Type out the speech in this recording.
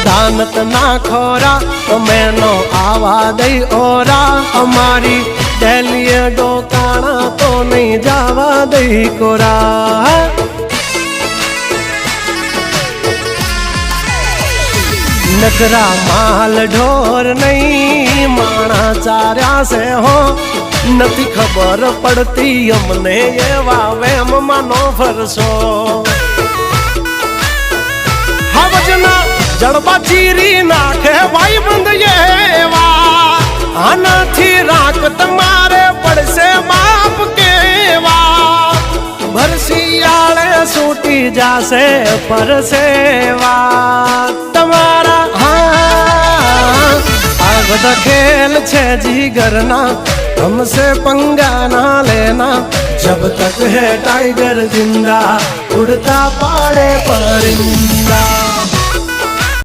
दानत ना खोरा तो मैनो आवा दई ओरा हमारी दहलिए डोकाना तो नहीं जावा दई कोरा नगरा माल ढोर नहीं माना चार्या से हो नती खबर पड़ती हमने ये वावेम मानो फरसो हवजना जड़बा चीरी नाखे भाई बंद ये वा आना थी राख तुम्हारे पड़से बाप के वा भरसियाले सूटी जासे पर सेवा तुम्हारा आग खेल छे जीगरना हमसे पंगा ना लेना जब तक है टाइगर जिंदा उड़ता पाड़े परिंदा।